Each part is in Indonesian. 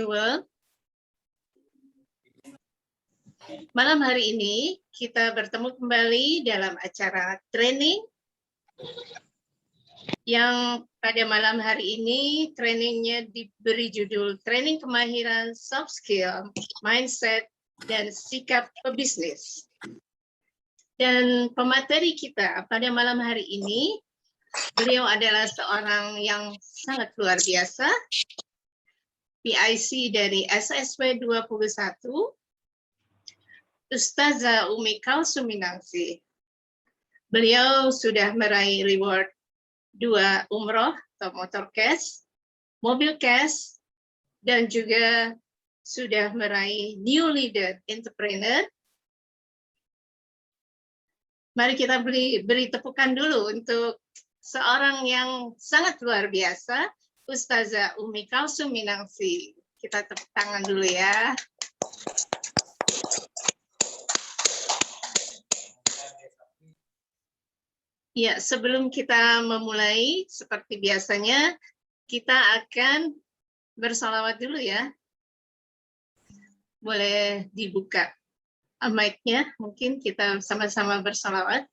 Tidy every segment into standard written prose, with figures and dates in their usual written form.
World. Malam hari ini kita bertemu kembali dalam acara training yang pada malam hari ini trainingnya diberi judul Training Kemahiran Soft Skill, Mindset, dan Sikap Pebisnis. Dan pemateri kita pada malam hari ini, beliau adalah seorang yang sangat luar biasa, PIC dari SSW 21, Ustazah Umi Kalsuminangsi. Beliau sudah meraih reward 2 umroh atau motor cash, mobil cash, dan juga sudah meraih New Leader Entrepreneur. Mari kita beri tepukan dulu untuk seorang yang sangat luar biasa, Ustazah Umi Kalsuminangsi. Kita tepuk tangan dulu ya. Ya, sebelum kita memulai, seperti biasanya, kita akan bersalawat dulu ya. Boleh dibuka mic-nya, mungkin kita sama-sama bersalawat.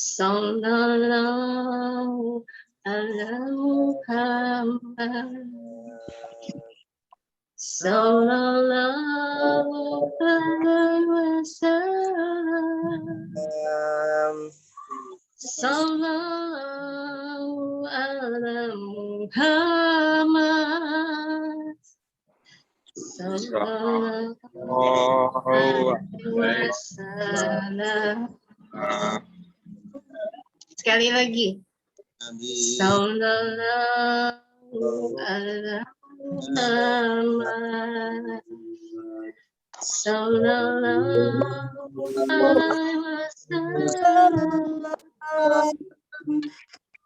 Sallallahu ala Muhammad. Sallallahu alaihi wasallam. Sallallahu ala Muhammad. Sallallahu alaihi wasallam. Sekali lagi. Sallallahu ala Muhammad. Sallallahu alaihi wasallam.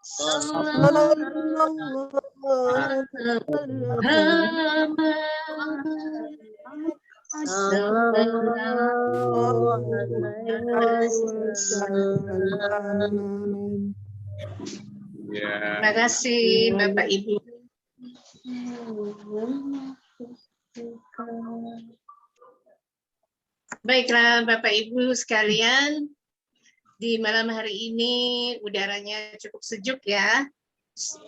Sallallahu alaihi wasallam. Terima kasih Bapak Ibu. Baiklah Bapak Ibu sekalian, di malam hari ini udaranya cukup sejuk ya.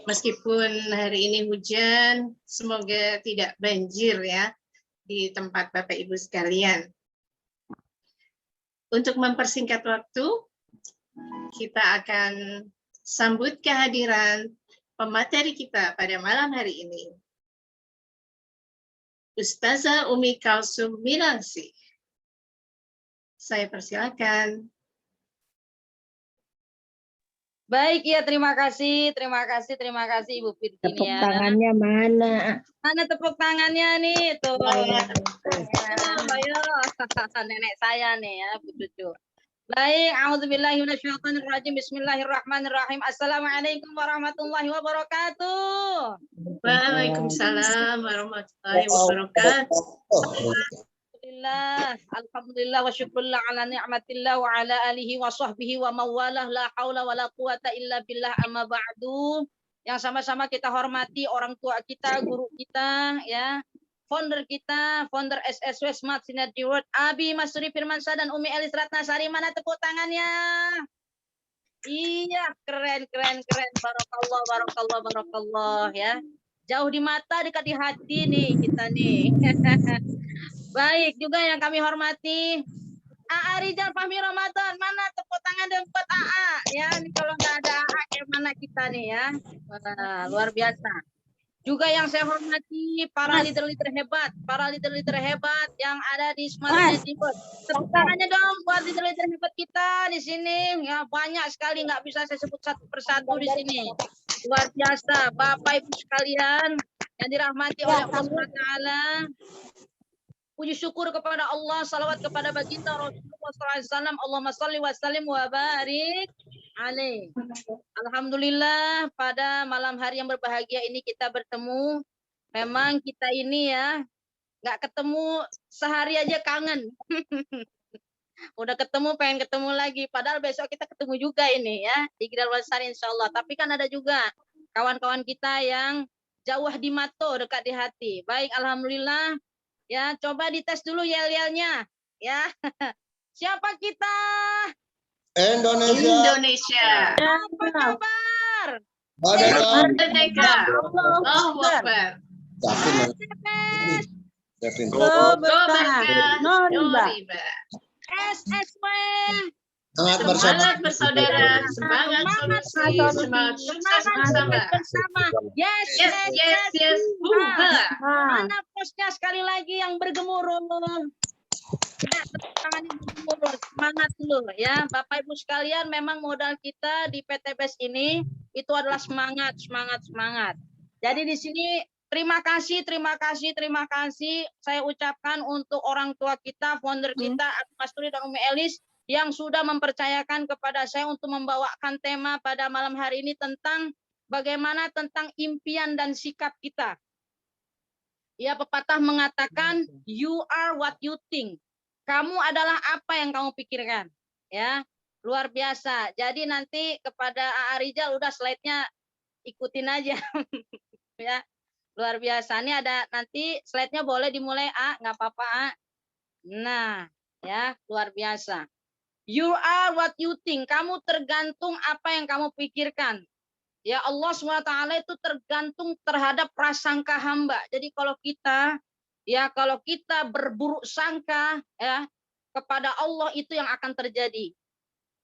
Meskipun hari ini hujan, semoga tidak banjir ya di tempat Bapak Ibu sekalian. Untuk mempersingkat waktu, kita akan sambut kehadiran pemateri kita pada malam hari ini. Ustazah Umi Kalsuminangsi. Saya persilakan. Baik, ya terima kasih Ibu Virginia. Tepuk tangannya mana? Mana tepuk tangannya nih tuh? Ayo, nenek saya nih ya, Bu Cucu. Baik, a'udzubillahi minasyaitonirrajim. Bismillahirrahmanirrahim. Assalamualaikum warahmatullahi wabarakatuh. Waalaikumsalam warahmatullahi wabarakatuh. Alhamdulillah wa syukurullah ala ni'matillah wa ala alihi wa sahbihi wa mawalah la haula wa la quwata illa billah amma ba'du. Yang sama-sama kita hormati orang tua kita, guru kita, ya, founder kita, founder SSW Smart Synergy World, Abi Masri Firmansyah dan Umi Elis Ratnasari. Mana tepuk tangannya? Iya, keren. Barakallah ya. Jauh di mata, dekat di hati nih kita nih. Baik, juga yang kami hormati AA Rizal Fahmi Ramadan. Mana tepuk tangan dan buat AA ya. Ini kalau nggak ada AA kayak mana kita nih ya. Wah, luar biasa. Juga yang saya hormati para leader-leader hebat yang ada di Smart Synergy World. Tepuk tangannya dong buat leader-leader hebat kita di sini. Ya, banyak sekali, nggak bisa saya sebut satu persatu di sini. Luar biasa, Bapak Ibu sekalian yang dirahmati oleh Allah SWT. Puji syukur kepada Allah, salawat kepada baginda Rasulullah SAW. Allahumma salli wa sallim wa barik alaih. Alhamdulillah, pada malam hari yang berbahagia ini kita bertemu. Memang kita ini ya, nggak ketemu sehari aja kangen. Udah ketemu, pengen ketemu lagi. Padahal besok kita ketemu juga ini ya, di Gidal Wasari insya Allah. Tapi kan ada juga kawan-kawan kita yang jauh di mata, dekat di hati. Baik, alhamdulillah. Ya, coba dites dulu yel-yelnya. Ya. Siapa kita? Indonesia. Indonesia. Apa kabar? Merdeka. Merdeka. Allah Allahu Akbar. Yakin, Man. SSW. Yakin. Go berkah. berkah. No riba. No riba. SSW. Semangat bersama. Semangat bersaudara, semangat solusi, semangat sukses bersama. Bersama. Yes, Yes, yes, yes. Buha. Mana posnya sekali lagi yang bergemuruh? Ya, tepuk tangannya bergemuruh. Semangat dulu ya, Bapak Ibu sekalian. Memang modal kita di PTBS ini itu adalah semangat, semangat, semangat. Jadi di sini terima kasih saya ucapkan untuk orang tua kita, founder kita, Mas Turi dan Umi Elis yang sudah mempercayakan kepada saya untuk membawakan tema pada malam hari ini tentang bagaimana tentang impian dan sikap kita. Ya, pepatah mengatakan you are what you think. Kamu adalah apa yang kamu pikirkan. Ya, luar biasa. Jadi nanti kepada A.A. Rizal udah slide-nya ikutin aja. Ya, luar biasa. Ini ada nanti slide-nya boleh dimulai A, nggak apa-apa A. Nah, ya, luar biasa. You are what you think. Kamu tergantung apa yang kamu pikirkan. Ya, Allah SWT itu tergantung terhadap prasangka hamba. Jadi kalau kita berburuk sangka ya kepada Allah, itu yang akan terjadi.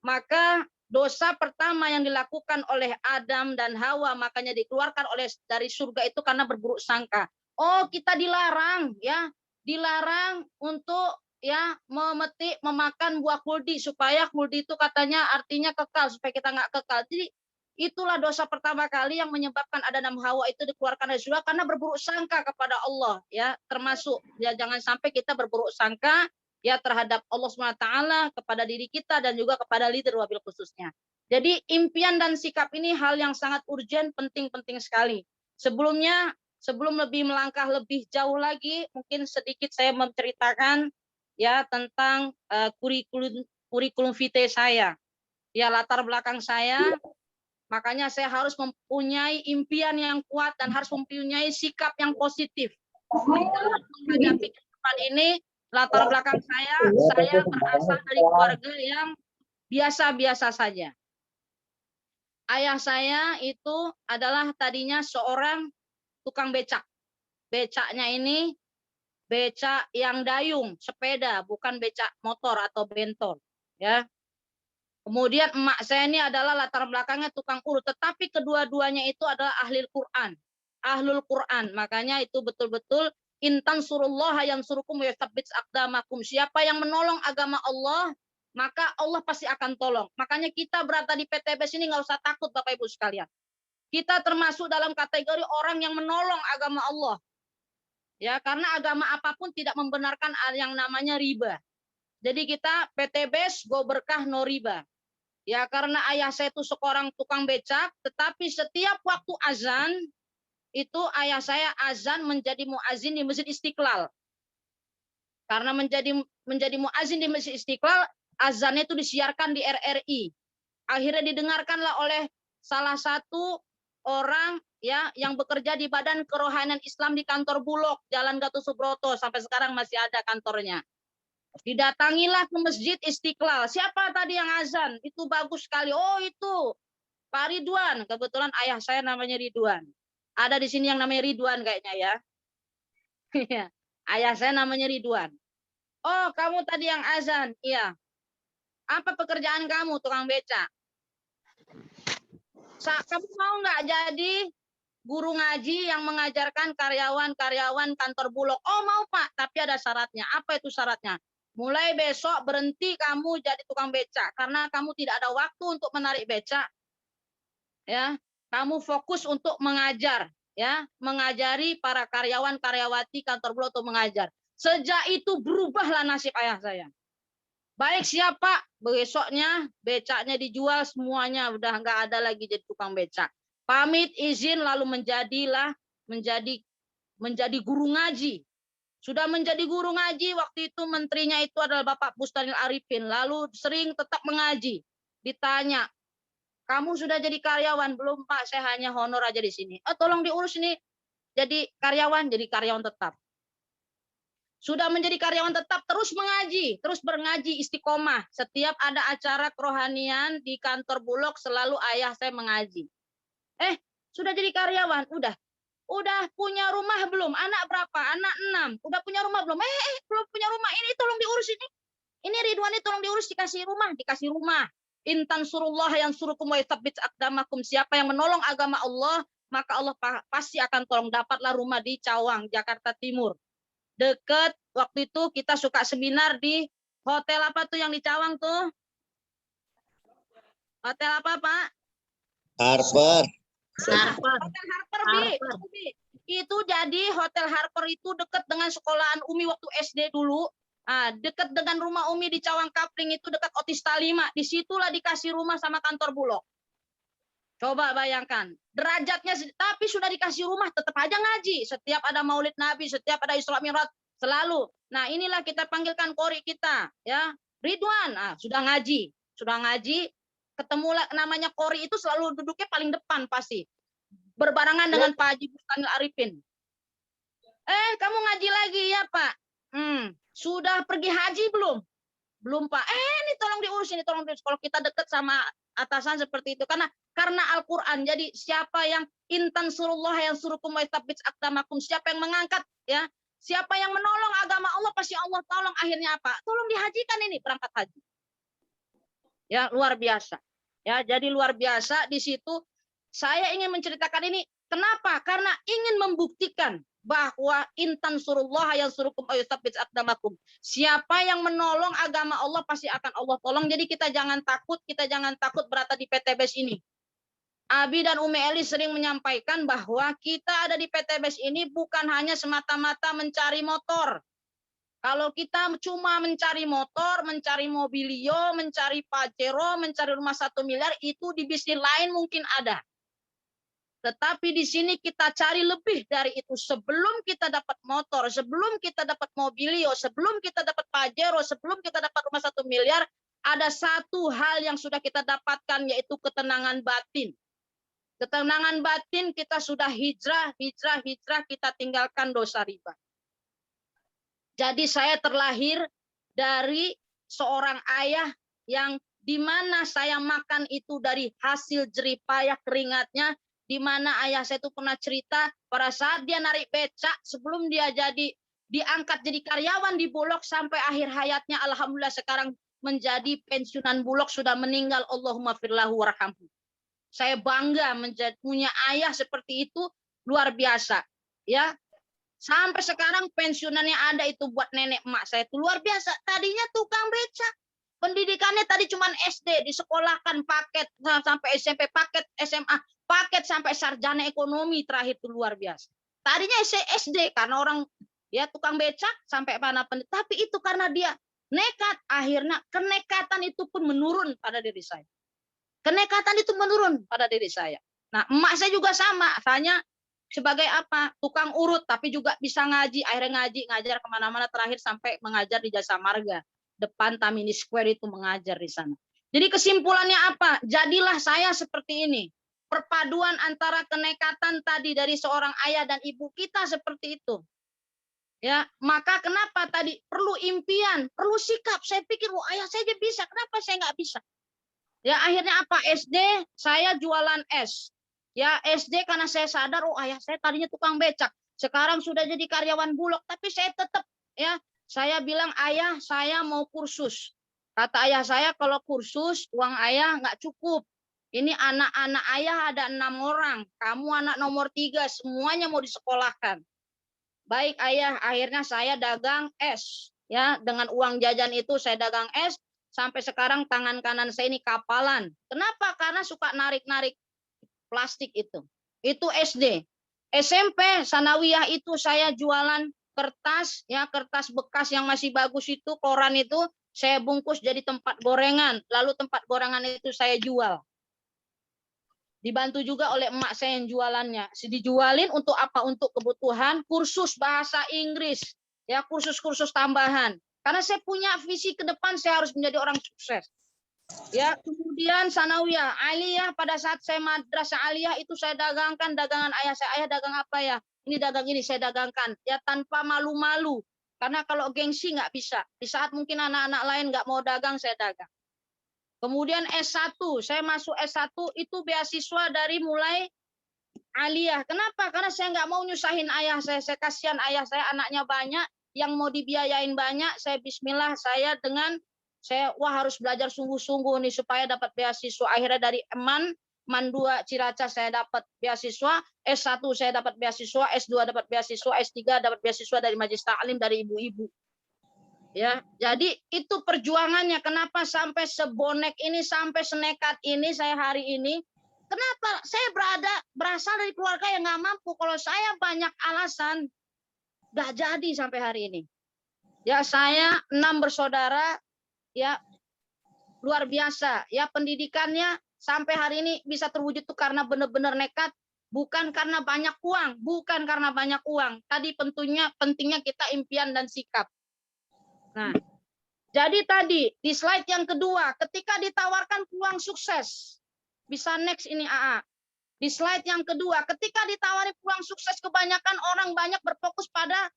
Maka dosa pertama yang dilakukan oleh Adam dan Hawa, makanya dikeluarkan dari surga itu karena berburuk sangka. Oh, kita dilarang ya, dilarang untuk ya memetik, memakan buah kuldi, supaya kuldi itu katanya artinya kekal, supaya kita nggak kekal. Jadi itulah dosa pertama kali yang menyebabkan Adam dan Hawa itu dikeluarkan dari surga karena berburuk sangka kepada Allah ya, termasuk ya jangan sampai kita berburuk sangka ya terhadap Allah SWT, kepada diri kita dan juga kepada leader wabil khususnya. Jadi impian dan sikap ini hal yang sangat urgent, penting sekali. Sebelum lebih melangkah lebih jauh lagi, mungkin sedikit saya menceritakan ya tentang kurikulum vitae saya. Ya, latar belakang saya. Makanya saya harus mempunyai impian yang kuat dan harus mempunyai sikap yang positif. Dalam menghadapi kehidupan ini, latar belakang saya berasal dari keluarga yang biasa-biasa saja. Ayah saya itu adalah tadinya seorang tukang becak. Becaknya ini becak yang dayung, sepeda, bukan becak motor atau bentor. Ya. Kemudian emak saya ini adalah latar belakangnya tukang urut, tetapi kedua-duanya itu adalah ahlul Quran. Ahlul Quran, makanya itu betul-betul intan surullah yang surukum yatsabbits aqdamakum. Siapa yang menolong agama Allah, maka Allah pasti akan tolong. Makanya kita berada di PTBS ini nggak usah takut Bapak Ibu sekalian. Kita termasuk dalam kategori orang yang menolong agama Allah. Ya, karena agama apapun tidak membenarkan yang namanya riba. Jadi kita PTBS go berkah no riba. Ya, karena ayah saya itu seorang tukang becak, tetapi setiap waktu azan, itu ayah saya azan menjadi muazin di Masjid Istiqlal. Karena menjadi muazin di Masjid Istiqlal, azannya itu disiarkan di RRI. Akhirnya didengarkanlah oleh salah satu orang ya yang bekerja di Badan Kerohanian Islam di kantor Bulog, Jalan Gatot Subroto, sampai sekarang masih ada kantornya. Didatangilah ke Masjid Istiqlal. Siapa tadi yang azan? Itu bagus sekali. Oh, itu Pak Ridwan. Kebetulan ayah saya namanya Ridwan. Ada di sini yang namanya Ridwan kayaknya ya. Ayah saya namanya Ridwan. Oh, kamu tadi yang azan. Iya. Apa pekerjaan kamu, tukang becak? Kamu mau nggak jadi guru ngaji yang mengajarkan karyawan-karyawan kantor Bulog? Oh, mau Pak, tapi ada syaratnya. Apa itu syaratnya? Mulai besok berhenti kamu jadi tukang becak karena kamu tidak ada waktu untuk menarik becak. Ya, kamu fokus untuk mengajar, ya, mengajari para karyawan-karyawati kantor Bulog untuk mengajar. Sejak itu berubahlah nasib ayah saya. Baik siapa, besoknya becaknya dijual semuanya, udah nggak ada lagi jadi tukang becak. Pamit izin lalu menjadi guru ngaji. Sudah menjadi guru ngaji, waktu itu menterinya itu adalah Bapak Bustanil Arifin. Lalu sering tetap mengaji. Ditanya, kamu sudah jadi karyawan? Belum Pak, saya hanya honor aja di sini. Oh, tolong diurus ini jadi karyawan tetap. Sudah menjadi karyawan tetap, terus mengaji, terus berngaji istiqomah. Setiap ada acara kerohanian di kantor Bulog, selalu ayah saya mengaji. Sudah jadi karyawan, udah punya rumah belum? Anak berapa? Anak 6. Udah punya rumah belum? Belum punya rumah. Ini tolong diurus ini. Ini Ridwan ini tolong diurus, dikasih rumah. Intan surullah yang suruhkum wa yutsabbit aqdamakum. Siapa yang menolong agama Allah, maka Allah pasti akan tolong. Dapatlah rumah di Cawang, Jakarta Timur. Deket, waktu itu kita suka seminar di hotel apa tuh yang di Cawang tuh? Hotel apa, Pak? Harper. Hotel Harper, Bi. Itu jadi Hotel Harper itu dekat dengan sekolahan Umi waktu SD dulu. Dekat dengan rumah Umi di Cawang Kapling itu dekat Otista 5. Disitulah dikasih rumah sama kantor Bulog. Coba bayangkan, derajatnya, tapi sudah dikasih rumah, tetap aja ngaji. Setiap ada Maulid Nabi, setiap ada Isra Mi'raj, selalu. Nah, inilah kita panggilkan qori kita, ya. Ridwan, sudah ngaji, ketemu namanya qori itu selalu duduknya paling depan pasti. Berbarengan dengan Pak Haji Bustanil Arifin. Kamu ngaji lagi ya, Pak? Sudah pergi haji belum? Belum, Pak. Ini tolong diurus, ini tolong diurus. Kalau kita dekat sama atasan seperti itu, karena Al-Quran. Jadi siapa yang intan surullah yang suruhkum wa yutsabbit aqdamakum, siapa yang mengangkat, ya, siapa yang menolong agama Allah pasti Allah tolong. Akhirnya apa? Tolong dihajikan ini, berangkat haji. Ya, luar biasa. Ya, jadi luar biasa di situ. Saya ingin menceritakan ini. Kenapa? Karena ingin membuktikan bahwa intan surullah yang suruhkum wa yutsabbit aqdamakum. Siapa yang menolong agama Allah pasti akan Allah tolong. Jadi kita jangan takut berada di PTBS ini. Abi dan Umi Eli sering menyampaikan bahwa kita ada di PTBS ini bukan hanya semata-mata mencari motor. Kalau kita cuma mencari motor, mencari mobilio, mencari Pajero, mencari rumah 1 miliar, itu di bisnis lain mungkin ada. Tetapi di sini kita cari lebih dari itu. Sebelum kita dapat motor, sebelum kita dapat mobilio, sebelum kita dapat Pajero, sebelum kita dapat rumah 1 miliar, ada satu hal yang sudah kita dapatkan, yaitu ketenangan batin. Ketenangan batin, kita sudah hijrah, kita tinggalkan dosa riba. Jadi saya terlahir dari seorang ayah yang dimana saya makan itu dari hasil jerih payah keringatnya, di mana ayah saya itu pernah cerita pada saat dia narik becak sebelum dia diangkat jadi karyawan di Bulog sampai akhir hayatnya, alhamdulillah sekarang menjadi pensiunan Bulog, sudah meninggal, Allahumma firlahu warhamhu. Saya bangga punya ayah seperti itu, luar biasa. Ya, sampai sekarang pensiunannya ada itu buat nenek emak saya itu luar biasa. Tadinya tukang becak, pendidikannya tadi cuma SD, disekolahkan paket sampai SMP, paket SMA, paket sampai sarjana ekonomi terakhir, itu luar biasa. Tadinya SD karena orang ya tukang becak sampai mana, tapi itu karena dia nekat, akhirnya kenekatan itu pun menurun pada diri saya. Kenekatan itu menurun pada diri saya. Nah, emak saya juga sama, hanya sebagai apa? Tukang urut, tapi juga bisa ngaji, akhirnya ngajar kemana-mana, terakhir sampai mengajar di Jasa Marga, depan Tamini Square itu mengajar di sana. Jadi kesimpulannya apa? Jadilah saya seperti ini. Perpaduan antara kenekatan tadi dari seorang ayah dan ibu kita seperti itu. Ya, maka kenapa tadi perlu impian, perlu sikap. Saya pikir, ayah saya bisa, kenapa saya nggak bisa? Ya, akhirnya apa? SD saya jualan es. Ya, SD karena saya sadar, ayah saya tadinya tukang becak, sekarang sudah jadi karyawan Bulog, tapi saya tetap, ya, saya bilang, ayah saya mau kursus. Kata ayah saya, kalau kursus uang ayah nggak cukup. Ini anak-anak ayah ada 6 orang, kamu anak nomor 3, semuanya mau disekolahkan. Baik ayah, akhirnya saya dagang es. Ya, dengan uang jajan itu saya dagang es, sampai sekarang tangan kanan saya ini kapalan. Kenapa? Karena suka narik-narik plastik itu. Itu SD. SMP, sanawiyah itu saya jualan kertas, ya, kertas bekas yang masih bagus itu, koran itu, saya bungkus jadi tempat gorengan. Lalu tempat gorengan itu saya jual. Dibantu juga oleh emak saya yang jualannya. Dijualin untuk apa? Untuk kebutuhan kursus bahasa Inggris, ya, kursus-kursus tambahan. Karena saya punya visi ke depan, saya harus menjadi orang sukses. Ya, kemudian sanawiyah, aliyah, pada saat saya madrasah aliyah itu saya dagangkan dagangan ayah saya. Ayah dagang apa ya? ini dagang ini saya dagangkan ya tanpa malu-malu. Karena kalau gengsi nggak bisa. Di saat mungkin anak-anak lain nggak mau dagang, saya dagang. Kemudian S1, saya masuk S1 itu beasiswa dari mulai aliyah. Kenapa? Karena saya nggak mau nyusahin ayah saya. Saya kasihan ayah saya anaknya banyak, yang mau dibiayain banyak. Saya bismillah, wah harus belajar sungguh-sungguh nih supaya dapat beasiswa. Akhirnya dari Man 2 Ciracas saya dapat beasiswa, S1 saya dapat beasiswa, S2 dapat beasiswa, S3 dapat beasiswa dari Majelis Ta'lim dari ibu-ibu. Ya, jadi itu perjuangannya kenapa sampai sebonek ini, sampai senekat ini saya hari ini. Kenapa? Saya berasal dari keluarga yang nggak mampu. Kalau saya banyak alasan, nggak jadi sampai hari ini. Ya, saya 6 bersaudara, ya luar biasa. Ya, pendidikannya sampai hari ini bisa terwujud tuh karena benar-benar nekat, bukan karena banyak uang, bukan karena banyak uang. Tadi pentingnya kita impian dan sikap. Nah, jadi tadi di slide yang kedua, ketika ditawarkan peluang sukses, bisa next ini AA. Di slide yang kedua, ketika ditawari peluang sukses, kebanyakan orang banyak berfokus pada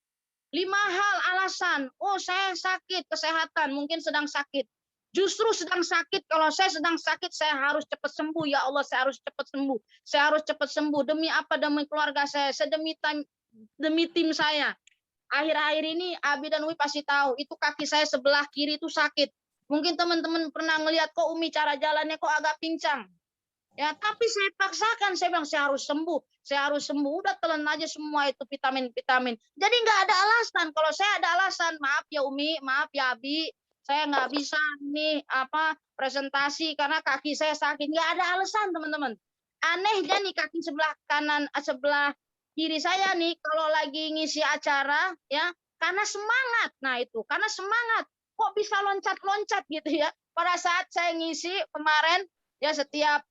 5 hal alasan. Oh, saya sakit, kesehatan, mungkin sedang sakit. Justru sedang sakit, kalau saya sedang sakit, saya harus cepat sembuh. Ya Allah, saya harus cepat sembuh. Saya harus cepat sembuh. Demi apa? Demi keluarga saya, demi tim saya. Akhir-akhir ini Abi dan Umi pasti tahu, itu kaki saya sebelah kiri itu sakit. Mungkin teman-teman pernah ngelihat kok Umi cara jalannya kok agak pincang. Ya, tapi saya paksakan, saya bilang saya harus sembuh. Saya harus sembuh, udah telan aja semua itu vitamin-vitamin. Jadi nggak ada alasan. Kalau saya ada alasan, maaf ya Umi, maaf ya Abi, saya nggak bisa nih presentasi karena kaki saya sakit. Nggak ada alasan teman-teman. Anehnya nih kaki sebelah kanan, sebelah kiri saya nih kalau lagi ngisi acara ya karena semangat. Nah itu karena semangat kok bisa loncat-loncat gitu ya. Pada saat saya ngisi kemarin ya setiap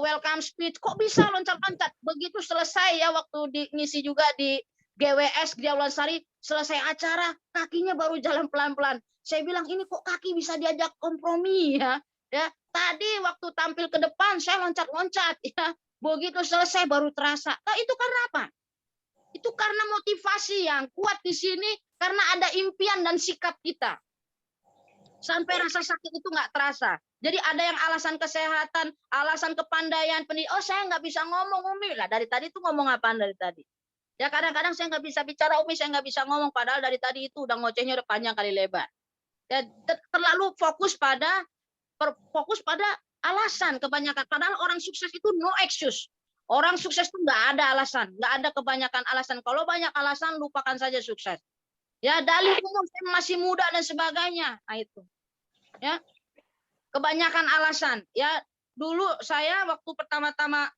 welcome speech kok bisa loncat-loncat. Begitu selesai ya waktu ngisi juga di GWS Gria Ulansari, selesai acara kakinya baru jalan pelan-pelan. Saya bilang ini kok kaki bisa diajak kompromi ya. Ya, tadi waktu tampil ke depan saya loncat-loncat ya. Begitu selesai baru terasa. Nah, itu karena apa? Itu karena motivasi yang kuat di sini karena ada impian dan sikap kita. Sampai rasa sakit itu nggak terasa. Jadi ada yang alasan kesehatan, alasan kepandaian, oh saya nggak bisa ngomong Umi lah dari tadi itu ngomong apaan dari tadi? Ya kadang-kadang saya nggak bisa bicara Umi, saya nggak bisa ngomong padahal dari tadi itu udah ngocehnya udah panjang kali lebar. Ya, terlalu fokus pada alasan kebanyakan. Padahal orang sukses itu no excuse. Orang sukses itu nggak ada alasan, nggak ada kebanyakan alasan. Kalau banyak alasan lupakan saja sukses. Ya dalih umum saya masih muda dan sebagainya. Nah itu. Ya. Kebanyakan alasan. Ya dulu saya waktu pertama-tama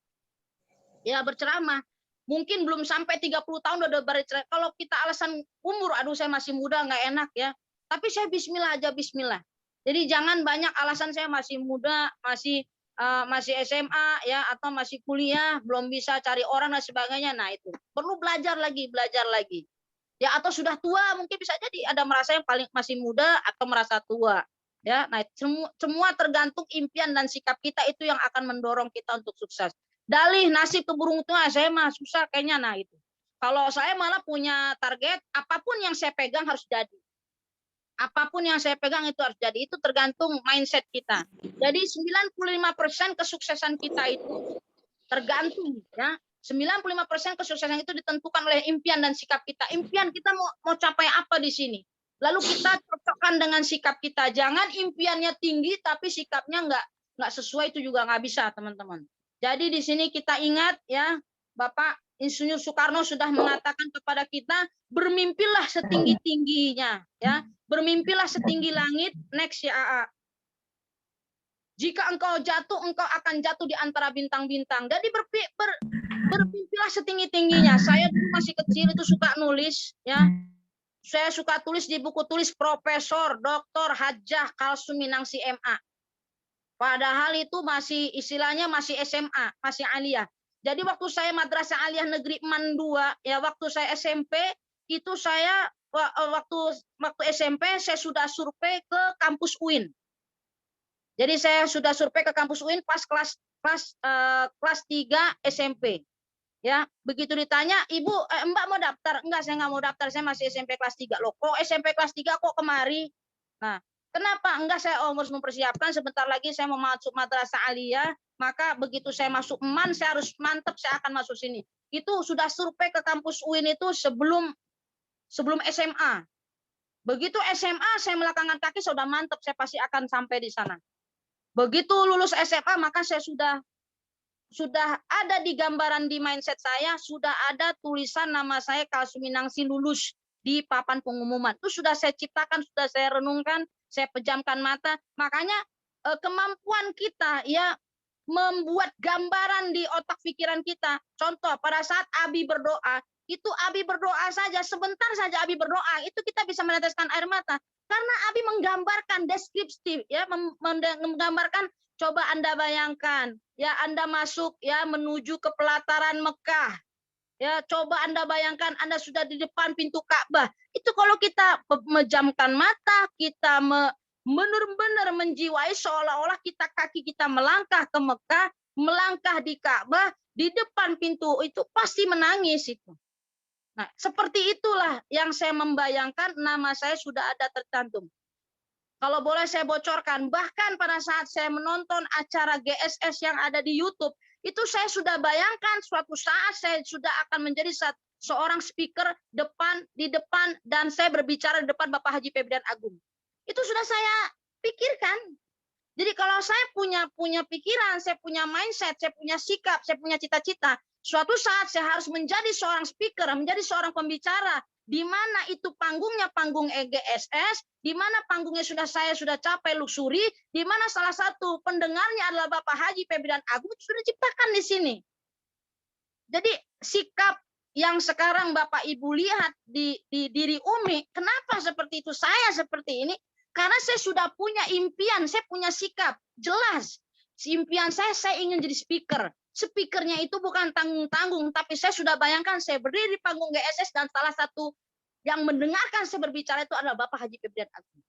ya berceramah, mungkin belum sampai 30 tahun udah berceramah. Kalau kita alasan umur, aduh saya masih muda nggak enak ya. Tapi saya bismillah aja bismillah. Jadi jangan banyak alasan saya masih muda, masih SMA ya atau masih kuliah, belum bisa cari orang dan sebagainya. Nah, itu. Perlu belajar lagi. Ya atau sudah tua mungkin bisa jadi ada merasa yang paling masih muda atau merasa tua. Ya, nah semua tergantung impian dan sikap kita itu yang akan mendorong kita untuk sukses. Dalih nasib keberuntungan saya mah susah kayaknya. Nah itu. Kalau saya malah punya target apapun yang saya pegang harus jadi. Apapun yang saya pegang itu harus jadi. Itu tergantung mindset kita. Jadi 95% kesuksesan kita itu tergantung ya. 95% kesuksesan itu ditentukan oleh impian dan sikap kita. Impian kita mau capai apa di sini? Lalu kita cocokkan dengan sikap kita. Jangan impiannya tinggi tapi sikapnya nggak sesuai, itu juga nggak bisa, teman-teman. Jadi di sini kita ingat ya, Bapak Insinyur Soekarno sudah mengatakan kepada kita, bermimpilah setinggi-tingginya ya. Bermimpilah setinggi langit, next ya AA. Jika engkau jatuh, engkau akan jatuh di antara bintang-bintang. Jadi bermimpilah setinggi-tingginya. Saya dulu masih kecil itu suka nulis ya. Saya suka tulis di buku tulis Profesor Dr. Hajjah Kalsuminangsi MA. Padahal itu masih istilahnya masih SMA, masih aliyah. Jadi waktu saya Madrasah Aliyah Negeri Man 2, ya waktu saya SMP itu saya waktu SMP saya sudah survei ke kampus UIN. Jadi saya sudah survei ke kampus UIN pas kelas 3 SMP. Ya, begitu ditanya, Ibu, Mbak mau daftar? Enggak, saya nggak mau daftar, saya masih SMP kelas 3. Loh, kok SMP kelas 3 kok kemari? Nah, kenapa? Enggak, saya harus mempersiapkan, sebentar lagi saya mau masuk madrasah aliyah, maka begitu saya masuk MAN, saya harus mantep, saya akan masuk sini. Itu sudah survei ke kampus UIN itu sebelum SMA. Begitu SMA, saya melangkahkan kaki, sudah mantep, saya pasti akan sampai di sana. Begitu lulus SMA, maka saya sudah ada di gambaran di mindset saya, sudah ada tulisan nama saya Kalsuminangsi lulus di papan pengumuman. Itu sudah saya ciptakan, sudah saya renungkan, saya pejamkan mata. Makanya kemampuan kita ya membuat gambaran di otak pikiran kita. Contoh, pada saat Abi berdoa, itu Abi berdoa saja, sebentar saja Abi berdoa, itu kita bisa meneteskan air mata. Karena Abi menggambarkan deskriptif, ya, menggambarkan. Coba Anda bayangkan, ya Anda masuk ya menuju ke pelataran Mekah. Ya, coba Anda bayangkan Anda sudah di depan pintu Ka'bah. Itu kalau kita memejamkan mata, kita benar-benar menjiwai seolah-olah kaki kita melangkah ke Mekah, melangkah di Ka'bah, di depan pintu itu pasti menangis itu. Nah, seperti itulah yang saya membayangkan, nama saya sudah ada tercantum. Kalau boleh saya bocorkan, bahkan pada saat saya menonton acara GSS yang ada di YouTube, itu saya sudah bayangkan suatu saat saya sudah akan menjadi seorang speaker di depan dan saya berbicara di depan Bapak Haji Febrian Agung. Itu sudah saya pikirkan. Jadi kalau saya punya pikiran, saya punya mindset, saya punya sikap, saya punya cita-cita, suatu saat saya harus menjadi seorang speaker, menjadi seorang pembicara, di mana itu panggungnya panggung EGSS, di mana panggungnya saya sudah capai luxury, di mana salah satu pendengarnya adalah Bapak Haji Febrian Agung, sudah diciptakan di sini. Jadi sikap yang sekarang Bapak Ibu lihat di diri Umi, kenapa seperti itu? Saya seperti ini, karena saya sudah punya impian, saya punya sikap jelas. Impian saya ingin jadi speaker. Speakernya itu bukan tanggung-tanggung, tapi saya sudah bayangkan saya berdiri di panggung GSS dan salah satu yang mendengarkan saya berbicara itu adalah Bapak Haji Febrian Agung.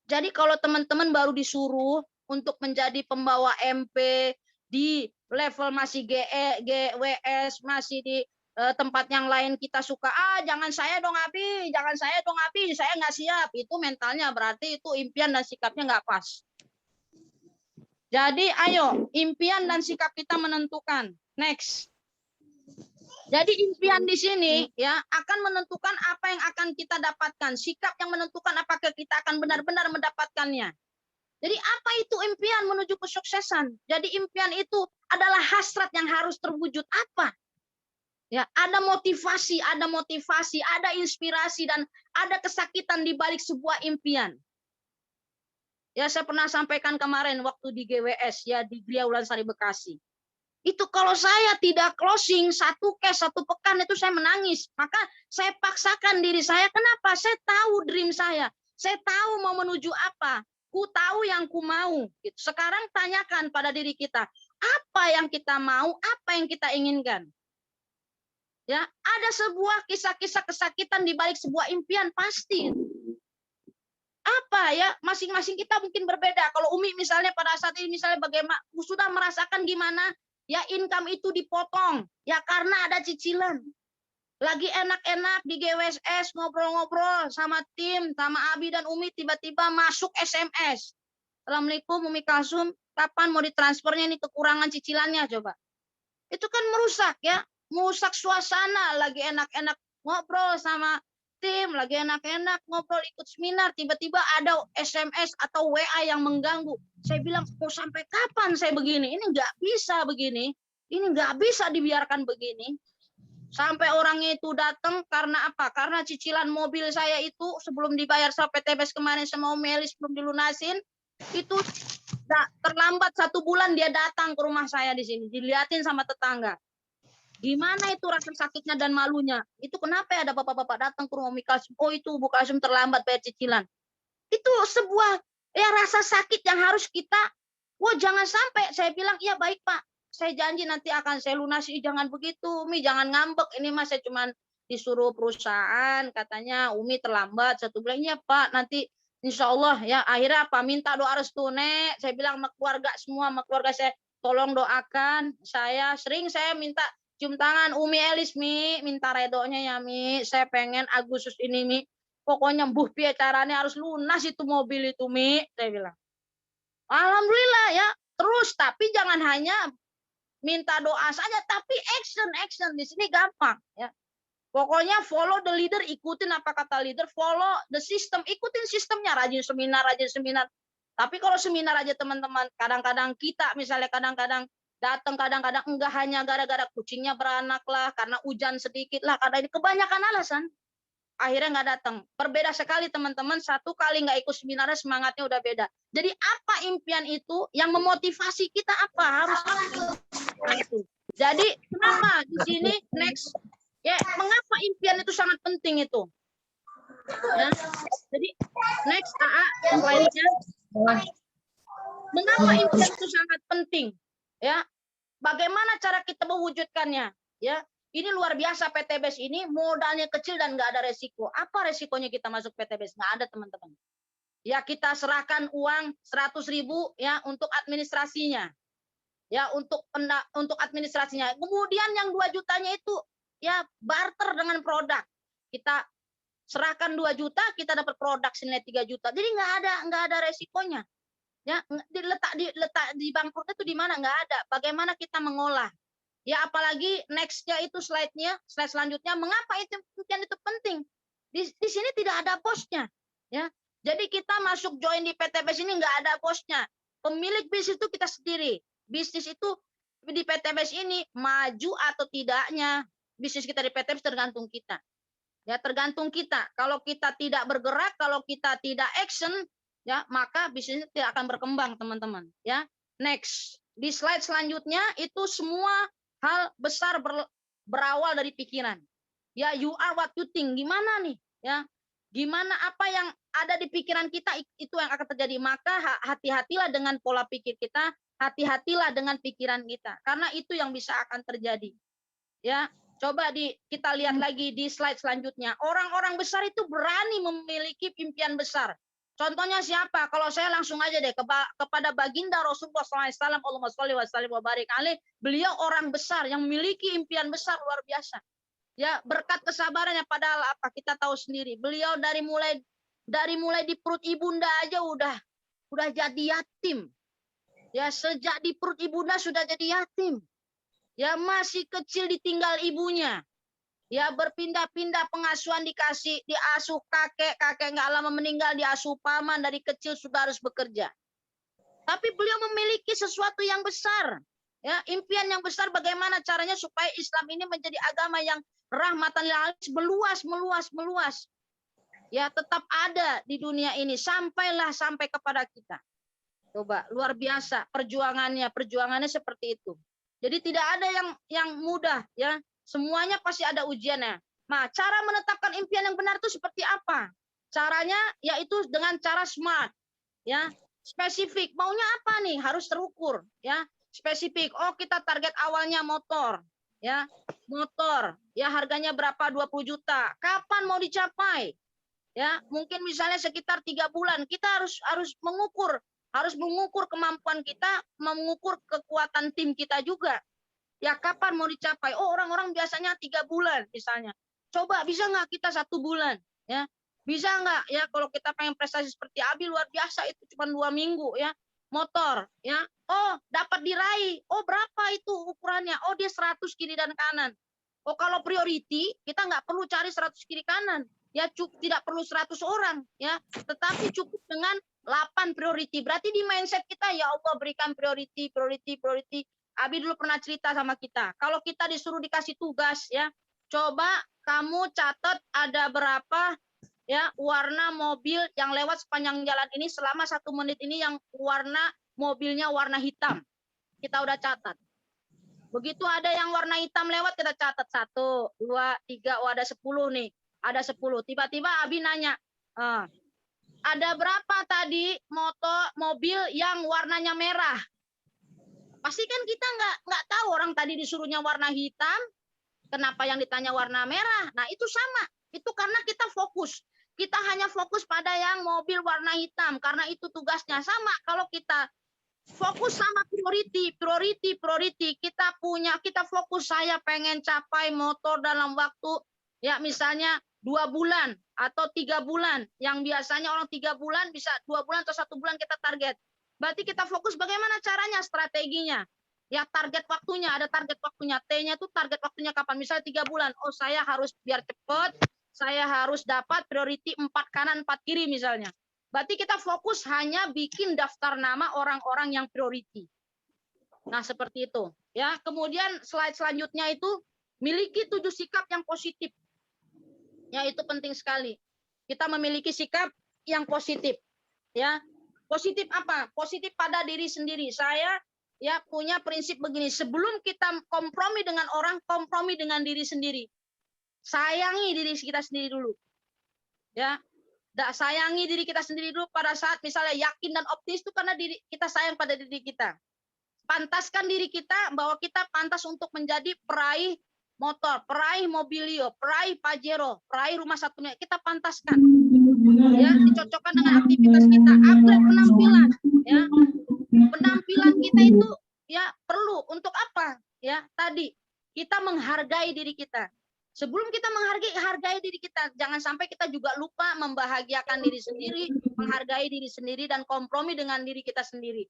Jadi kalau teman-teman baru disuruh untuk menjadi pembawa MP di level masih GWS, masih di tempat yang lain kita suka, jangan saya dong Abi, jangan saya dong Abi, saya nggak siap. Itu mentalnya berarti itu impian dan sikapnya nggak pas. Jadi ayo, impian dan sikap kita menentukan. Next. Jadi impian di sini ya akan menentukan apa yang akan kita dapatkan. Sikap yang menentukan apakah kita akan benar-benar mendapatkannya. Jadi apa itu impian menuju kesuksesan? Jadi impian itu adalah hasrat yang harus terwujud apa? Ya, ada motivasi, ada inspirasi dan ada kesakitan di balik sebuah impian. Ya, saya pernah sampaikan kemarin waktu di GWS ya di Gria Ulansari Bekasi. Itu kalau saya tidak closing satu pekan itu saya menangis. Maka saya paksakan diri saya. Kenapa? Saya tahu dream saya. Saya tahu mau menuju apa. Ku tahu yang ku mau. Sekarang tanyakan pada diri kita. Apa yang kita mau? Apa yang kita inginkan? Ya, ada sebuah kisah-kisah kesakitan di balik sebuah impian pasti. Apa ya? Masing-masing kita mungkin berbeda. Kalau Umi misalnya pada saat ini misalnya bagaimana sudah merasakan gimana? Ya income itu dipotong. Ya karena ada cicilan. Lagi enak-enak di GWS ngobrol-ngobrol sama tim, sama Abi dan Umi tiba-tiba masuk SMS. Assalamualaikum Umi Kalsum, kapan mau ditransfernya ini kekurangan cicilannya coba. Itu kan merusak ya. Merusak suasana, lagi enak-enak ngobrol sama tim, lagi enak-enak ngobrol ikut seminar, tiba-tiba ada SMS atau WA yang mengganggu. Saya bilang, mau sampai kapan saya begini? Ini nggak bisa begini. Ini nggak bisa dibiarkan begini. Sampai orangnya itu datang karena apa? Karena cicilan mobil saya itu sebelum dibayar sama PTBS kemarin sama Om Melis belum dilunasin, itu terlambat 1 bulan dia datang ke rumah saya di sini, dilihatin sama tetangga. Gimana itu rasa sakitnya dan malunya? Itu kenapa ya ada bapak-bapak datang ke rumah Umi Kalsum? Oh itu Bu Kalsum terlambat bayar cicilan. Itu sebuah ya rasa sakit yang harus kita, wah jangan sampai. Saya bilang, iya baik Pak, saya janji nanti akan saya lunasi. Jangan begitu Umi, jangan ngambek. Ini mas saya cuma disuruh perusahaan, katanya Umi terlambat 1 bulan. Ya Pak, nanti insya Allah ya akhirnya apa? Minta doa restu Nek. Saya bilang sama keluarga semua, sama keluarga saya, tolong doakan saya. Sering saya minta cium tangan Umi Elis Mi, minta redonya ya Mi. Saya pengen Agustus ini Mi. Pokoknya mbuh piye caranya harus lunas itu mobil itu Mi. Saya bilang. Alhamdulillah ya. Terus tapi jangan hanya minta doa saja, tapi action di sini gampang ya. Pokoknya follow the leader, ikutin apa kata leader, follow the system, ikutin sistemnya, rajin seminar. Tapi kalau seminar aja teman-teman, kadang-kadang kita misalnya kadang-kadang datang, kadang-kadang enggak, hanya gara-gara kucingnya beranak lah, karena hujan sedikit lah, karena ini kebanyakan alasan. Akhirnya nggak datang. Berbeda sekali teman-teman, satu kali nggak ikut seminarnya semangatnya udah beda. Jadi apa impian itu yang memotivasi kita apa? Harus apa? Nah, itu. Jadi kenapa di sini next? Ya, mengapa impian itu sangat penting itu? Ya. Jadi next slide-nya. Mengapa impian itu sangat penting? Ya. Bagaimana cara kita mewujudkannya? Ya. Ini luar biasa PTBS ini modalnya kecil dan nggak ada resiko. Apa resikonya kita masuk PTBS? Nggak ada teman-teman. Ya kita serahkan uang 100.000 ya untuk administrasinya. Ya untuk administrasinya. Kemudian yang 2 jutanya itu ya barter dengan produk. Kita serahkan 2 juta, kita dapat produk senilai 3 juta. Jadi nggak ada resikonya. Ya diletak di bangkrut itu di mana? Nggak ada. Bagaimana kita mengolah? Ya apalagi nextnya itu slide selanjutnya, mengapa itu penting? Di sini tidak ada bosnya, ya. Jadi kita masuk join di PTBS ini nggak ada bosnya. Pemilik bisnis itu kita sendiri. Bisnis itu di PTBS ini maju atau tidaknya bisnis kita di PTBS tergantung kita. Ya tergantung kita. Kalau kita tidak bergerak, kalau kita tidak action, ya maka bisnisnya tidak akan berkembang teman-teman. Ya next di slide selanjutnya itu semua hal besar berawal dari pikiran. Ya, you are what you think. Gimana nih? Ya, gimana apa yang ada di pikiran kita itu yang akan terjadi. Maka hati-hatilah dengan pola pikir kita, hati-hatilah dengan pikiran kita. Karena itu yang bisa akan terjadi. Ya, coba kita lihat lagi di slide selanjutnya. Orang-orang besar itu berani memiliki impian besar. Contohnya siapa? Kalau saya langsung aja deh kepada baginda Rasulullah SAW, Allahumma sholli wa sallim wa barik alaih. Beliau orang besar yang memiliki impian besar luar biasa. Ya berkat kesabarannya, padahal apa kita tahu sendiri. Beliau dari mulai di perut ibunda aja udah jadi yatim. Ya sejak di perut ibunda sudah jadi yatim. Ya masih kecil ditinggal ibunya. Ya berpindah-pindah pengasuhan diasuh kakek nggak lama meninggal, diasuh paman, dari kecil sudah harus bekerja. Tapi beliau memiliki sesuatu yang besar, ya impian yang besar bagaimana caranya supaya Islam ini menjadi agama yang rahmatan lil alamin, meluas. Ya tetap ada di dunia ini sampai kepada kita. Coba luar biasa perjuangannya seperti itu. Jadi tidak ada yang mudah ya. Semuanya pasti ada ujiannya. Nah, cara menetapkan impian yang benar itu seperti apa? Caranya yaitu dengan cara smart, ya. Spesifik. Maunya apa nih? Harus terukur, ya. Spesifik. Oh, kita target awalnya motor, ya. Motor, ya harganya berapa? 20 juta. Kapan mau dicapai? Ya, mungkin misalnya sekitar 3 bulan. Kita harus mengukur kemampuan kita, mengukur kekuatan tim kita juga. Ya kapan mau dicapai? Oh orang-orang biasanya 3 bulan misalnya. Coba bisa nggak kita 1 bulan? Ya bisa nggak? Ya kalau kita pengen prestasi seperti Abi luar biasa itu cuma 2 minggu ya. Motor ya. Oh dapat diraih. Oh berapa itu ukurannya? Oh dia 100 kiri dan kanan. Oh kalau priority kita nggak perlu cari 100 kiri kanan. Ya tidak perlu 100 orang ya. Tetapi cukup dengan 8 priority. Berarti di mindset kita ya Allah berikan priority. Abi dulu pernah cerita sama kita. Kalau kita disuruh dikasih tugas ya, coba kamu catat ada berapa ya warna mobil yang lewat sepanjang jalan ini selama 1 menit ini yang warna mobilnya warna hitam. Kita udah catat. Begitu ada yang warna hitam lewat kita catat 1, 2, 3, oh ada 10 nih. Ada 10. Tiba-tiba Abi nanya, ada berapa tadi mobil yang warnanya merah? Pasti kan kita nggak tahu, orang tadi disuruhnya warna hitam, kenapa yang ditanya warna merah? Nah itu sama, itu karena kita fokus. Kita hanya fokus pada yang mobil warna hitam, karena itu tugasnya. Sama kalau kita fokus sama priority. Kita fokus, saya pengen capai motor dalam waktu ya misalnya 2 bulan atau 3 bulan. Yang biasanya orang 3 bulan bisa 2 bulan atau 1 bulan kita target. Berarti kita fokus bagaimana caranya, strateginya. Ya target waktunya, ada target waktunya. T-nya itu target waktunya kapan? Misalnya 3 bulan. Oh saya harus biar cepat, saya harus dapat priority 4 kanan 4 kiri misalnya. Berarti kita fokus hanya bikin daftar nama orang-orang yang priority. Nah seperti itu. Ya kemudian slide selanjutnya itu miliki 7 sikap yang positif. Ya itu penting sekali. Kita memiliki sikap yang positif. Ya positif apa? Positif pada diri sendiri. Saya ya punya prinsip begini, sebelum kita kompromi dengan orang, kompromi dengan diri sendiri. Sayangi diri kita sendiri dulu. Ya, sayangi diri kita sendiri dulu pada saat misalnya yakin dan optimis itu karena kita sayang pada diri kita. Pantaskan diri kita bahwa kita pantas untuk menjadi peraih motor, peraih mobilio, peraih Pajero, peraih rumah satu miliar. Kita pantaskan. Ya, dicocokkan dengan aktivitas kita, upgrade penampilan, ya. Penampilan kita itu ya perlu untuk apa? Ya, tadi kita menghargai diri kita. Sebelum kita hargai diri kita, jangan sampai kita juga lupa membahagiakan diri sendiri, menghargai diri sendiri dan kompromi dengan diri kita sendiri.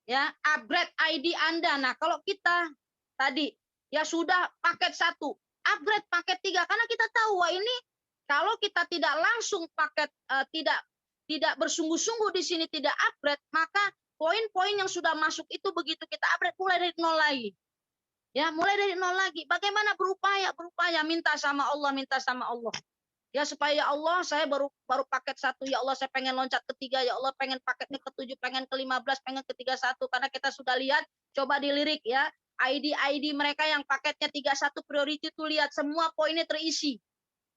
Ya, upgrade ID Anda. Nah, kalau kita tadi ya sudah paket 1, upgrade paket 3 karena kita tahu wah ini kalau kita tidak langsung paket tidak bersungguh-sungguh di sini tidak upgrade, maka poin-poin yang sudah masuk itu begitu kita upgrade mulai dari nol lagi. Ya, mulai dari nol lagi. Bagaimana berupaya minta sama Allah. Ya supaya ya Allah saya baru paket 1, ya Allah saya pengen loncat ke 3, ya Allah pengen paketnya ke 7, pengen ke 15, pengen ke 31 karena kita sudah lihat, coba dilirik ya. ID mereka yang paketnya 31 priority itu lihat semua poinnya terisi.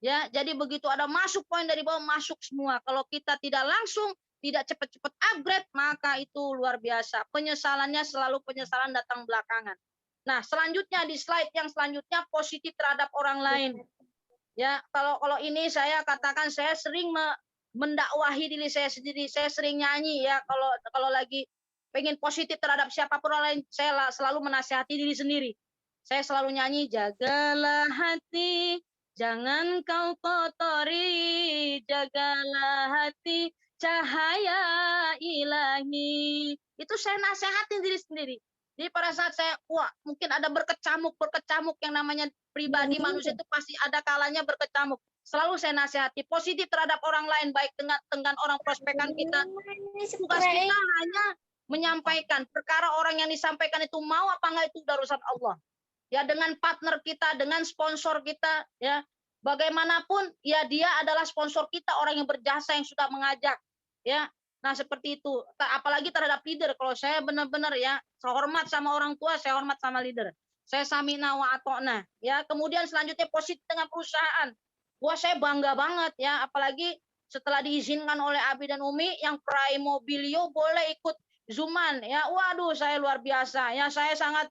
Ya, jadi begitu ada masuk poin dari bawah masuk semua. Kalau kita tidak langsung tidak cepat-cepat upgrade, maka itu luar biasa. Penyesalannya selalu penyesalan datang belakangan. Nah, selanjutnya di slide yang selanjutnya positif terhadap orang lain. Ya, kalau ini saya katakan saya sering mendakwahi diri saya sendiri. Saya sering nyanyi ya kalau lagi pengen positif terhadap siapapun orang lain, saya selalu menasihati diri sendiri. Saya selalu nyanyi, jagalah hati, jangan kau kotori, jagalah hati, cahaya ilahi. Itu saya nasihatin diri sendiri. Jadi pada saat saya, mungkin ada berkecamuk yang namanya pribadi manusia itu pasti ada kalanya berkecamuk. Selalu saya nasihati positif terhadap orang lain, baik dengan orang prospekan kita. Tugas kita hanya menyampaikan perkara orang yang disampaikan itu mau apa enggak itu urusan Allah. Ya dengan partner kita, dengan sponsor kita, ya bagaimanapun ya dia adalah sponsor kita, orang yang berjasa yang sudah mengajak, ya. Nah seperti itu. Apalagi terhadap leader. Kalau saya benar-benar ya saya hormat sama orang tua, saya hormat sama leader. Saya samina wa atona. Ya kemudian selanjutnya positif dengan perusahaan. Wah saya bangga banget ya. Apalagi setelah diizinkan oleh Abi dan Umi yang peraih mobilio boleh ikut Zuman. Ya waduh saya luar biasa. Ya saya sangat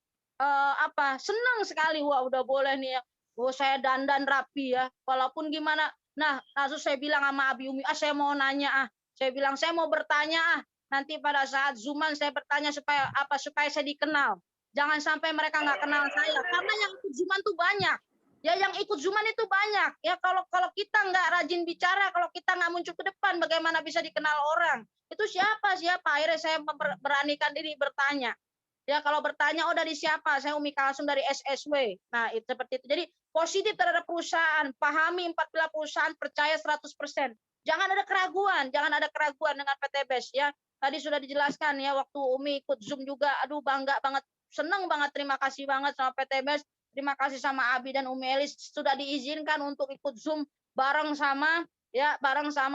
senang sekali, wah udah boleh nih ya, saya dandan rapi ya, walaupun gimana. Nah langsung saya bilang sama Abi Umi, saya mau nanya saya bilang saya mau bertanya nanti pada saat Zuman saya bertanya supaya saya dikenal, jangan sampai mereka nggak kenal saya, karena yang ikut Zuman tuh banyak ya, yang ikut Zuman itu banyak ya. Kalau kita nggak rajin bicara, kalau kita nggak muncul ke depan, bagaimana bisa dikenal orang? Itu siapa akhirnya saya beranikan diri bertanya. Ya kalau bertanya, dari siapa? Saya Umi Kalsum dari SSW. Nah, itu seperti itu. Jadi positif terhadap perusahaan, pahami 4 pilar perusahaan, percaya 100%. Jangan ada keraguan dengan PTBES ya. Tadi sudah dijelaskan ya waktu Umi ikut Zoom juga, aduh bangga banget, senang banget, terima kasih banget sama PTBES, terima kasih sama Abi dan Umi Elis sudah diizinkan untuk ikut Zoom bareng sama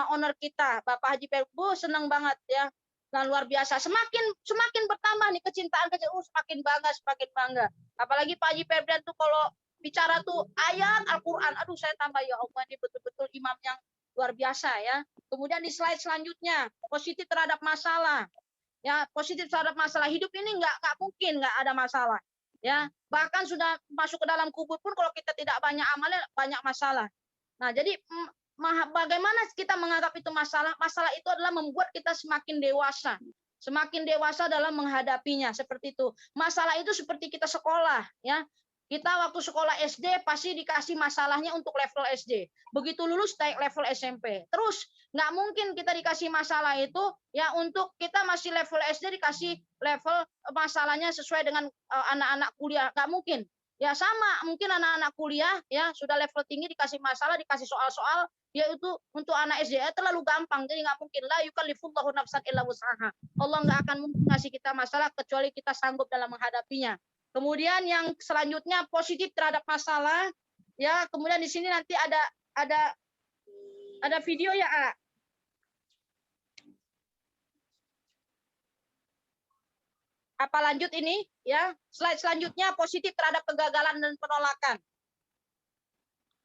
owner kita, Bapak Haji Perbu, senang banget ya. Nah, luar biasa. Semakin bertambah nih kecintaan semakin bangga. Apalagi Pak Haji Ferdian tuh kalau bicara tuh ayat Al-Qur'an, aduh saya tambah ya Allah, ini betul-betul imam yang luar biasa ya. Kemudian di slide selanjutnya, positif terhadap masalah. Ya, positif terhadap masalah. Hidup ini nggak mungkin nggak ada masalah. Ya, bahkan sudah masuk ke dalam kubur pun kalau kita tidak banyak amalnya banyak masalah. Nah, jadi bagaimana kita menganggap itu masalah? Masalah itu adalah membuat kita semakin dewasa, semakin dewasa dalam menghadapinya, seperti itu. Masalah itu seperti kita sekolah, ya. Kita waktu sekolah SD pasti dikasih masalahnya untuk level SD. Begitu lulus naik level SMP. Terus nggak mungkin kita dikasih masalah itu ya untuk kita masih level SD dikasih level masalahnya sesuai dengan anak-anak kuliah. Nggak mungkin. Ya sama, mungkin anak-anak kuliah ya sudah level tinggi dikasih masalah, dikasih soal-soal, yaitu untuk anak SD terlalu gampang. Jadi nggak mungkin. La yukallifullahu nafsan illa wus'aha. Allah nggak akan mungkin ngasih kita masalah kecuali kita sanggup dalam menghadapinya. Kemudian yang selanjutnya positif terhadap masalah, ya. Kemudian di sini nanti ada video ya, A. Apa lanjut ini? Ya, slide selanjutnya positif terhadap kegagalan dan penolakan.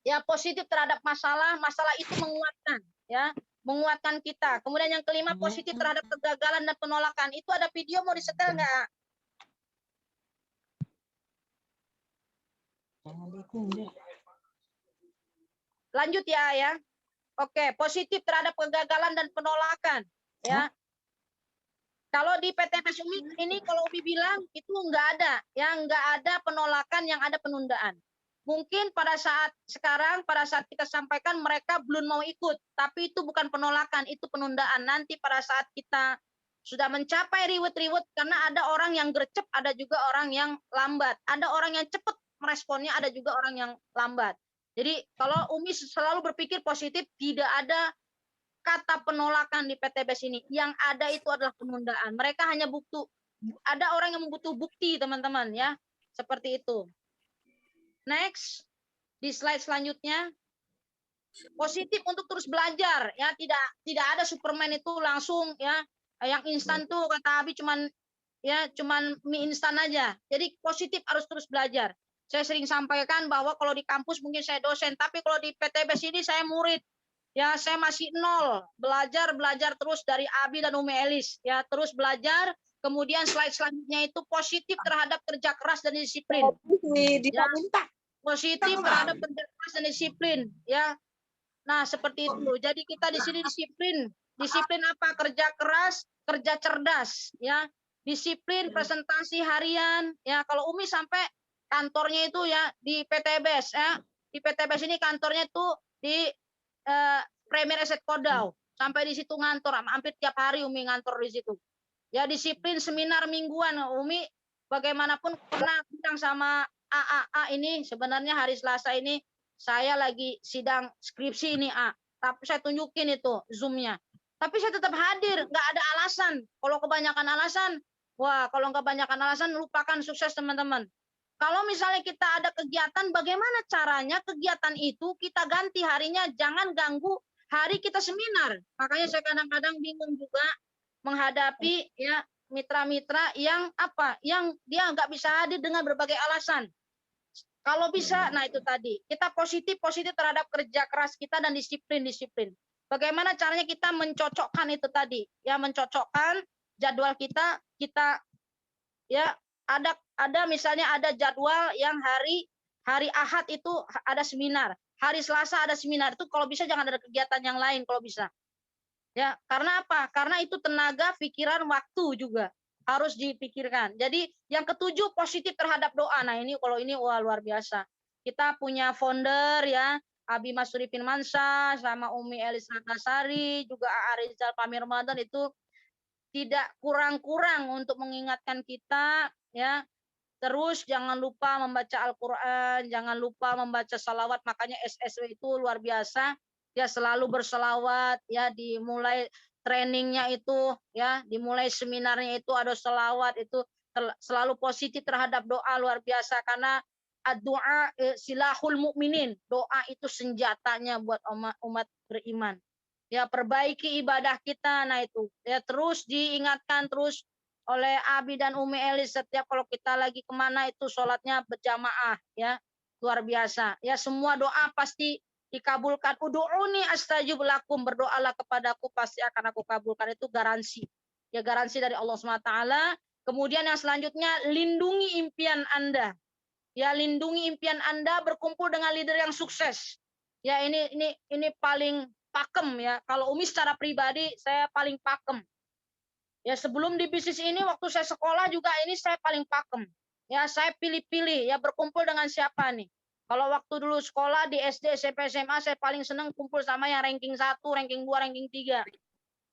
Ya, positif terhadap masalah, masalah itu menguatkan, ya, menguatkan kita. Kemudian yang kelima positif terhadap kegagalan dan penolakan. Itu ada video mau disetel nggak? Lanjut ya. Oke, positif terhadap kegagalan dan penolakan, ya. Kalau di PTPS Umi ini kalau Umi bilang itu nggak ada, ya nggak ada penolakan, yang ada penundaan. Mungkin pada saat sekarang, pada saat kita sampaikan mereka belum mau ikut, tapi itu bukan penolakan, itu penundaan. Nanti pada saat kita sudah mencapai riwet-riwet, karena ada orang yang gercep, ada juga orang yang lambat. Ada orang yang cepat meresponnya, ada juga orang yang lambat. Jadi kalau Umi selalu berpikir positif, tidak ada kata penolakan di PTBS ini. Yang ada itu adalah penundaan. Mereka hanya ada orang yang membutuh bukti, teman-teman, ya. Seperti itu. Next, di slide selanjutnya. Positif untuk terus belajar, ya. Tidak ada Superman itu langsung, ya. Yang instan tuh kata Abi cuman mie instan aja. Jadi positif harus terus belajar. Saya sering sampaikan bahwa kalau di kampus mungkin saya dosen, tapi kalau di PTBS ini saya murid. Ya, saya masih nol. Belajar terus dari Abi dan Umi Elis. Ya, terus belajar. Kemudian slide selanjutnya itu positif terhadap kerja keras dan disiplin. Ya, positif terhadap kerja keras dan disiplin. Ya, nah seperti itu. Jadi kita di sini disiplin. Disiplin apa? Kerja keras, kerja cerdas. Ya, disiplin presentasi harian. Ya, kalau Umi sampai kantornya itu ya di PTBS. Ya, di PTBS ini kantornya itu di Premier Asset Kodau, sampai di situ ngantor, hampir tiap hari Umi ngantor di situ. Ya disiplin seminar mingguan, Umi bagaimanapun pernah bilang sama A ini, sebenarnya hari Selasa ini saya lagi sidang skripsi ini tapi saya tunjukin itu Zoom-nya. Tapi saya tetap hadir, nggak ada alasan. Kalau kebanyakan alasan, lupakan sukses teman-teman. Kalau misalnya kita ada kegiatan, bagaimana caranya kegiatan itu kita ganti harinya, jangan ganggu hari kita seminar. Makanya saya kadang-kadang bingung juga menghadapi ya mitra-mitra yang dia nggak bisa hadir dengan berbagai alasan. Kalau bisa, nah itu tadi kita positif terhadap kerja keras kita dan disiplin. Bagaimana caranya kita mencocokkan itu tadi, ya mencocokkan jadwal kita ya. Ada misalnya ada jadwal yang hari Ahad itu ada seminar, hari Selasa ada seminar, itu kalau bisa jangan ada kegiatan yang lain kalau bisa. Ya, karena apa? Karena itu tenaga, pikiran, waktu juga harus dipikirkan. Jadi yang ketujuh positif terhadap doa. Nah, ini kalau ini wah luar biasa. Kita punya founder ya, Abi Masuri Firmansyah sama Umi Elis Natasari, juga Arizal Pamir Ramadan itu tidak kurang-kurang untuk mengingatkan kita ya. Terus jangan lupa membaca Al-Quran, jangan lupa membaca salawat. Makanya SSW itu luar biasa. Ya selalu berselawat. Ya dimulai trainingnya itu, ya dimulai seminarnya itu ada selawat, itu selalu positif terhadap doa, luar biasa. Karena doa silahul mukminin. Doa itu senjatanya buat umat beriman. Ya perbaiki ibadah kita. Nah itu ya terus diingatkan terus oleh Abi dan Umi Elis setiap kalau kita lagi kemana itu sholatnya berjamaah ya, luar biasa ya. Semua doa pasti dikabulkan. Ud'uni astajib lakum, berdoalah kepadaku pasti akan aku kabulkan. Itu garansi ya, garansi dari Allah SWT. Kemudian yang selanjutnya, lindungi impian Anda ya, lindungi impian Anda, berkumpul dengan leader yang sukses ya. Ini paling pakem ya. Kalau Umi secara pribadi saya paling pakem Ya sebelum di bisnis ini waktu saya sekolah juga ini saya paling pakem. Ya saya pilih-pilih ya berkumpul dengan siapa nih. Kalau waktu dulu sekolah di SD, SMP, SMA saya paling senang kumpul sama yang ranking 1, ranking 2, ranking 3.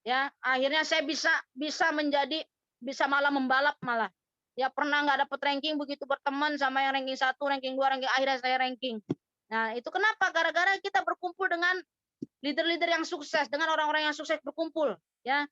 Ya, akhirnya saya bisa menjadi bisa malah membalap malah. Ya pernah nggak dapet ranking begitu berteman sama yang ranking 1, ranking 2, ranking akhirnya saya ranking. Nah, itu kenapa? Gara-gara kita berkumpul dengan leader-leader yang sukses, dengan orang-orang yang sukses berkumpul, ya.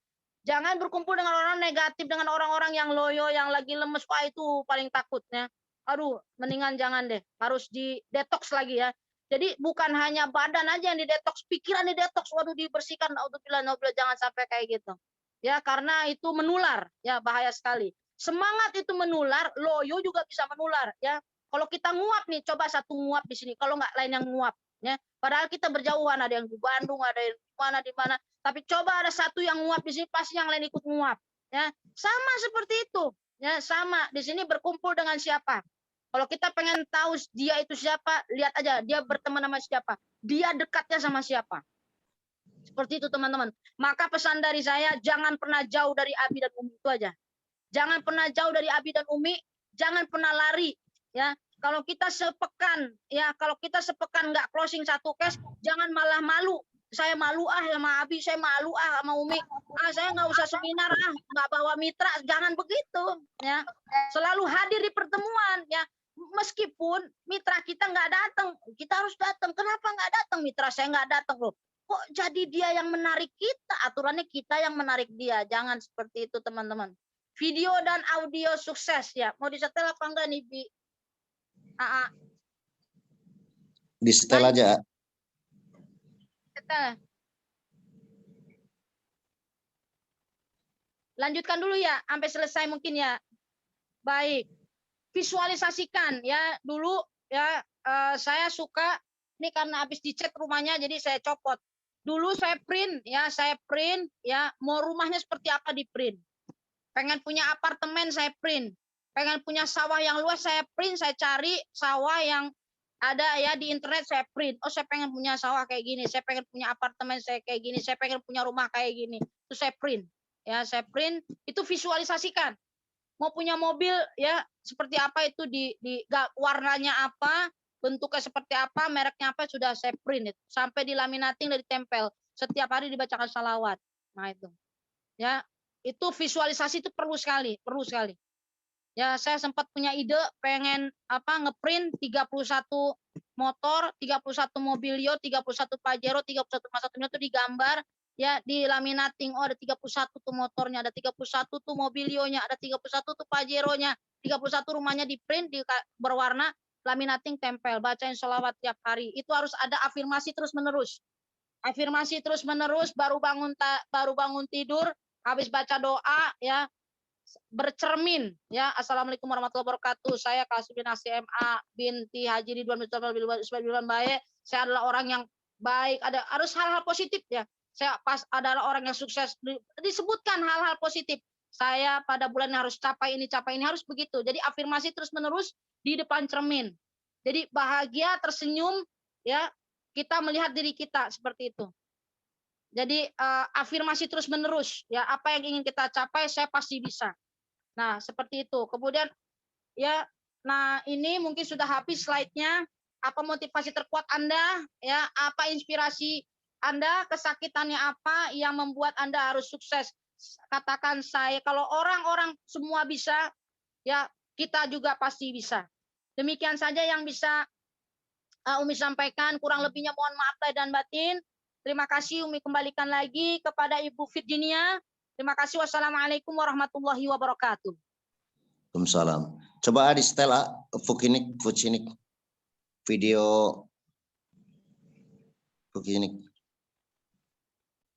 Jangan berkumpul dengan orang negatif, dengan orang-orang yang loyo, yang lagi lemes. Wah, itu paling takutnya. Aduh, mendingan jangan deh. Harus di detox lagi ya. Jadi bukan hanya badan aja yang di detox, pikiran di detox. Waduh, dibersihkan. Naudzubillah, jangan sampai kayak gitu. Ya, karena itu menular. Ya, bahaya sekali. Semangat itu menular, loyo juga bisa menular. Ya, kalau kita nguap nih, coba satu nguap di sini. Kalau nggak lain yang nguap. Ya, padahal kita berjauhan. Ada yang di Bandung, ada yang di mana. Tapi coba ada satu yang nguap di sini, pasti yang lain ikut nguap. Ya, sama seperti itu. Ya, sama. Di sini berkumpul dengan siapa? Kalau kita pengen tahu dia itu siapa, lihat aja dia berteman sama siapa. Dia dekatnya sama siapa. Seperti itu teman-teman. Maka pesan dari saya, jangan pernah jauh dari Abi dan Umi, itu aja. Jangan pernah jauh dari Abi dan Umi, jangan pernah lari. Ya, kalau kita sepekan nggak closing satu case, jangan malah malu. Saya malu sama Abi, saya malu sama Umi. Saya nggak usah seminar nggak bawa mitra, jangan begitu. Ya, selalu hadir di pertemuan. Ya, meskipun mitra kita nggak datang, kita harus datang. Kenapa nggak datang mitra? Saya nggak datang loh. Kok jadi dia yang menarik kita? Aturannya kita yang menarik dia. Jangan seperti itu teman-teman. Video dan audio sukses ya. Mau disetel apa enggak nih Bi? Di setel aja. Setel. Lanjutkan dulu ya, sampai selesai mungkin ya. Baik. Visualisasikan ya dulu ya. Saya suka ini karena habis dicat rumahnya, jadi saya copot. Dulu saya print ya. Mau rumahnya seperti apa di print. Pengen punya apartemen saya print. Pengen punya sawah yang luas saya print, saya cari sawah yang ada ya di internet saya print. Oh, saya pengen punya sawah kayak gini, saya pengen punya apartemen saya kayak gini, saya pengen punya rumah kayak gini. Itu saya print. Ya, saya print, itu visualisasikan. Mau punya mobil ya seperti apa itu di warnanya apa, bentuknya seperti apa, mereknya apa sudah saya print itu. Sampai di laminating dan ditempel. Setiap hari dibacakan salawat. Nah, itu. Ya, itu visualisasi itu perlu sekali. Ya, saya sempat punya ide pengen ngeprint 31 motor, 31 mobilio, 31 Pajero, 31 Mazda itu digambar ya di laminating. Oh, ada 31 tuh motornya, ada 31 tuh mobilionya, ada 31 tuh Pajeronya, 31 rumahnya di print di berwarna, laminating tempel, bacain sholawat tiap hari. Itu harus ada afirmasi terus menerus. Afirmasi terus menerus, baru bangun tidur, habis baca doa ya, bercermin ya. Assalamualaikum warahmatullahi wabarakatuh. Saya Kasubin SMA binti Haji Ridwan Mustafa Bilwan Bae. Saya adalah orang yang baik. Ada harus hal-hal positif ya. Saya adalah orang yang sukses. Disebutkan hal-hal positif. Saya pada bulan harus capai ini harus begitu. Jadi afirmasi terus menerus di depan cermin. Jadi bahagia, tersenyum ya. Kita melihat diri kita seperti itu. Jadi afirmasi terus menerus ya, apa yang ingin kita capai saya pasti bisa. Nah, seperti itu. Kemudian ya, nah ini mungkin sudah habis slide-nya. Apa motivasi terkuat Anda ya, apa inspirasi Anda, kesakitannya apa yang membuat Anda harus sukses. Katakan saya, kalau orang-orang semua bisa ya, kita juga pasti bisa. Demikian saja yang bisa Umi sampaikan, kurang lebihnya mohon maaf lahir dan batin. Terima kasih, Umi kembalikan lagi kepada Ibu Virginia. Terima kasih. Wassalamualaikum warahmatullahi wabarakatuh. Waalaikumsalam. Coba di setel Fukinik video Fukinik.